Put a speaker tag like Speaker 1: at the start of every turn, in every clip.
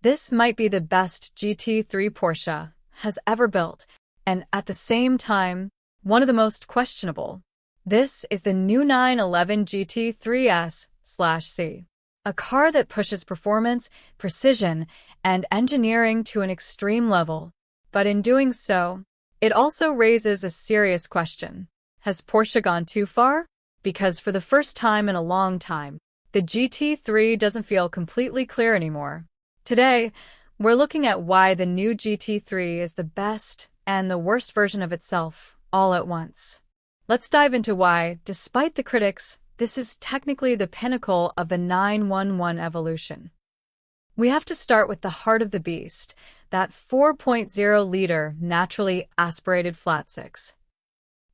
Speaker 1: This might be the best GT3 Porsche has ever built, and at the same time, one of the most questionable. This is the new 911 GT3 S/C, a car that pushes performance, precision, and engineering to an extreme level. But in doing so, it also raises a serious question. Has Porsche gone too far? Because for the first time in a long time, the GT3 doesn't feel completely clear anymore. Today, we're looking at why the new GT3 is the best and the worst version of itself all at once. Let's dive into why, despite the critics, this is technically the pinnacle of the 911 evolution. We have to start with the heart of the beast, that 4.0-liter naturally aspirated flat-six.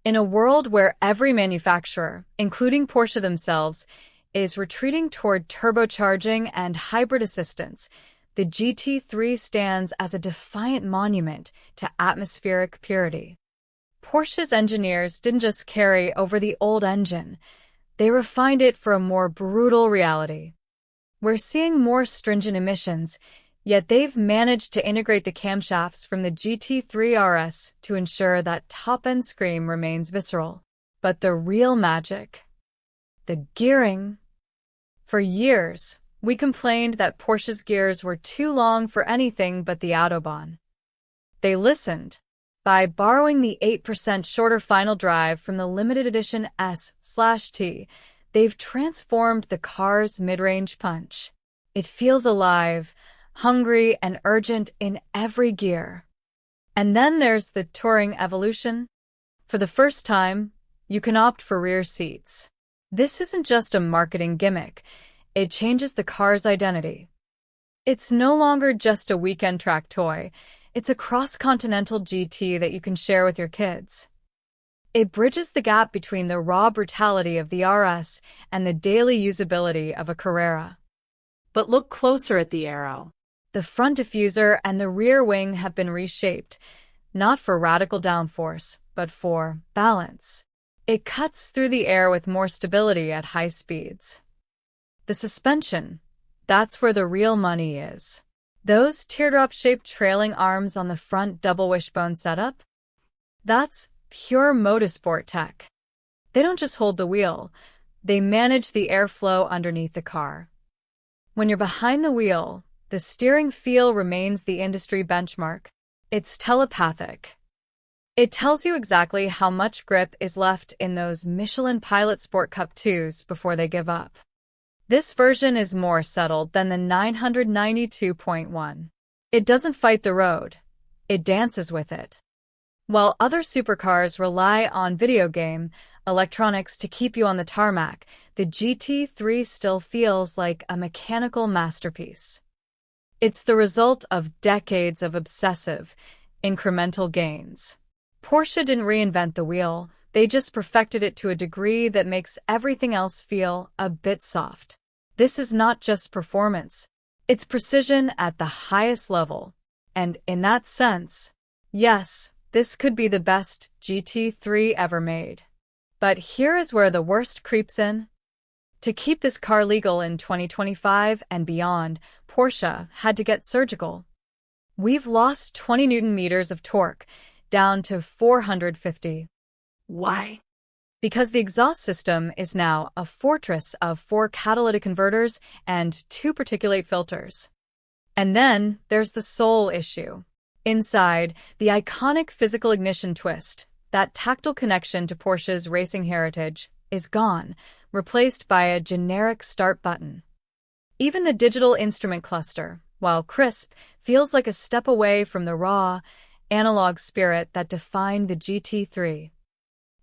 Speaker 1: In a world where every manufacturer, including Porsche themselves, is retreating toward turbocharging and hybrid assistance, the GT3 stands as a defiant monument to atmospheric purity. Porsche's engineers didn't just carry over the old engine, they refined it for a more brutal reality. We're seeing more stringent emissions, yet they've managed to integrate the camshafts from the GT3 RS to ensure that top-end scream remains visceral. But the real magic? The gearing. For years, we complained that Porsche's gears were too long for anything but the Autobahn. They listened. By borrowing the 8% shorter final drive from the limited edition S/T, they've transformed the car's mid-range punch. It feels alive, hungry, and urgent in every gear. And then there's the touring evolution. For the first time, you can opt for rear seats. This isn't just a marketing gimmick. It changes the car's identity. It's no longer just a weekend track toy. It's a cross-continental GT that you can share with your kids. It bridges the gap between the raw brutality of the RS and the daily usability of a Carrera.
Speaker 2: But look closer at the aero.
Speaker 1: The front diffuser and the rear wing have been reshaped, not for radical downforce, but for balance. It cuts through the air with more stability at high speeds. The suspension, that's where the real money is. Those teardrop-shaped trailing arms on the front double wishbone setup? That's pure motorsport tech. They don't just hold the wheel, they manage the airflow underneath the car. When you're behind the wheel, the steering feel remains the industry benchmark. It's telepathic. It tells you exactly how much grip is left in those Michelin Pilot Sport Cup 2s before they give up. This version is more settled than the 992.1. It doesn't fight the road. It dances with it. While other supercars rely on video game electronics to keep you on the tarmac, the GT3 still feels like a mechanical masterpiece. It's the result of decades of obsessive, incremental gains. Porsche didn't reinvent the wheel, they just perfected it to a degree that makes everything else feel a bit soft. This is not just performance, it's precision at the highest level. And in that sense, yes, this could be the best GT3 ever made. But here is where the worst creeps in. To keep this car legal in 2025 and beyond, Porsche had to get surgical. We've lost 20 Nm of torque, down to 450.
Speaker 2: Why?
Speaker 1: Because the exhaust system is now a fortress of 4 catalytic converters and 2 particulate filters. And then there's the soul issue. Inside, the iconic physical ignition twist, that tactile connection to Porsche's racing heritage, is gone, replaced by a generic start button. Even the digital instrument cluster, while crisp, feels like a step away from the raw, analog spirit that defined the GT3.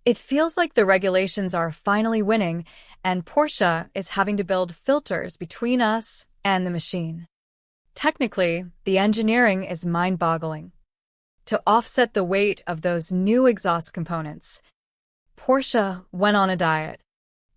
Speaker 1: It feels like the regulations are finally winning, and Porsche is having to build filters between us and the machine. Technically, the engineering is mind-boggling. To offset the weight of those new exhaust components, Porsche went on a diet.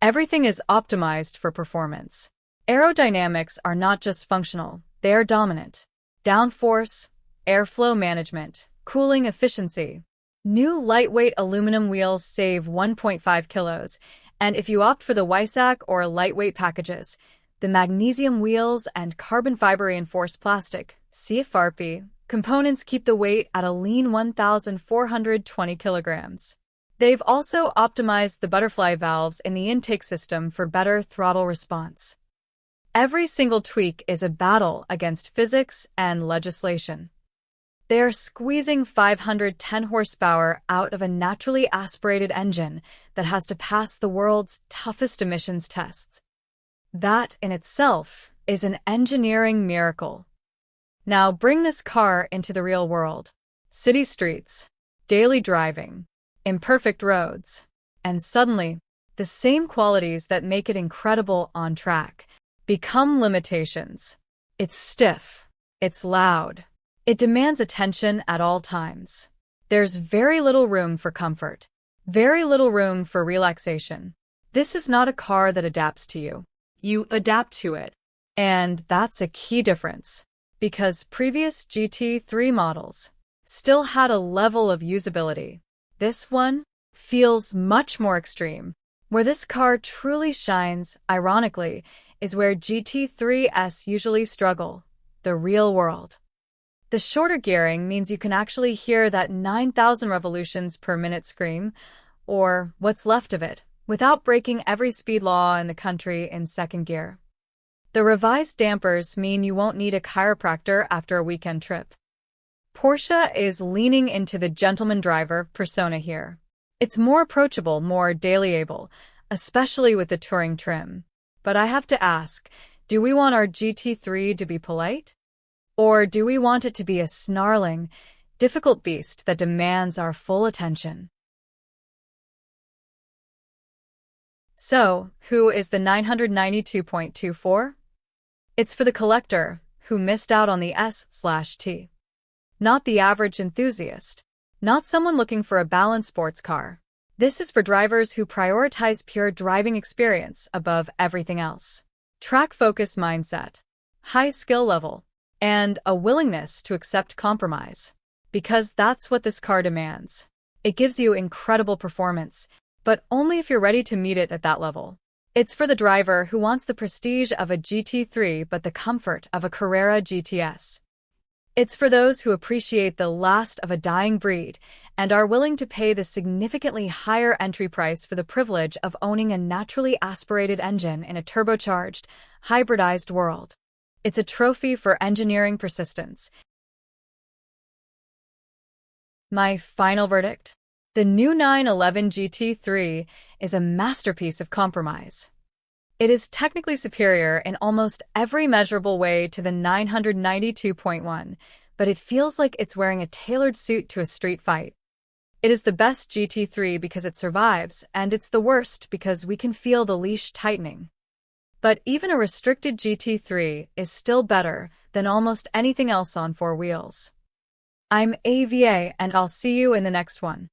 Speaker 1: Everything is optimized for performance. Aerodynamics are not just functional, they are dominant. Downforce, airflow management, cooling efficiency. New lightweight aluminum wheels save 1.5 kilos, and if you opt for the Weissach or lightweight packages, The magnesium wheels and carbon fiber reinforced plastic (CFRP) components keep the weight at a lean 1,420 kilograms. They've also optimized the butterfly valves in the intake system for better throttle response. Every single tweak is a battle against physics and legislation. They are squeezing 510 horsepower out of a naturally aspirated engine that has to pass the world's toughest emissions tests. That in itself is an engineering miracle. Now bring this car into the real world. City streets, daily driving, imperfect roads, and suddenly, the same qualities that make it incredible on track become limitations. It's stiff, it's loud, it demands attention at all times. There's very little room for comfort, very little room for relaxation. This is not a car that adapts to you.
Speaker 2: You adapt to it.
Speaker 1: And that's a key difference, because previous GT3 models still had a level of usability. This one feels much more extreme. Where this car truly shines, ironically, is where GT3 S usually struggle, the real world. The shorter gearing means you can actually hear that 9,000 revolutions per minute scream, or what's left of it, without breaking every speed law in the country in second gear. The revised dampers mean you won't need a chiropractor after a weekend trip. Porsche is leaning into the gentleman driver persona here. It's more approachable, more daily-able, especially with the touring trim. But I have to ask, do we want our GT3 to be polite? Or do we want it to be a snarling, difficult beast that demands our full attention? So, who is the 992.24? It's for the collector who missed out on the S/T. Not the average enthusiast. Not someone looking for a balanced sports car. This is for drivers who prioritize pure driving experience above everything else. Track-focused mindset, high skill level, and a willingness to accept compromise. Because that's what this car demands. It gives you incredible performance, but only if you're ready to meet it at that level. It's for the driver who wants the prestige of a GT3 but the comfort of a Carrera GTS. It's for those who appreciate the last of a dying breed and are willing to pay the significantly higher entry price for the privilege of owning a naturally aspirated engine in a turbocharged, hybridized world. It's a trophy for engineering persistence. My final verdict? The new 911 GT3 is a masterpiece of compromise. It is technically superior in almost every measurable way to the 992.1, but it feels like it's wearing a tailored suit to a street fight. It is the best GT3 because it survives, and it's the worst because we can feel the leash tightening. But even a restricted GT3 is still better than almost anything else on four wheels. I'm AVA, and I'll see you in the next one.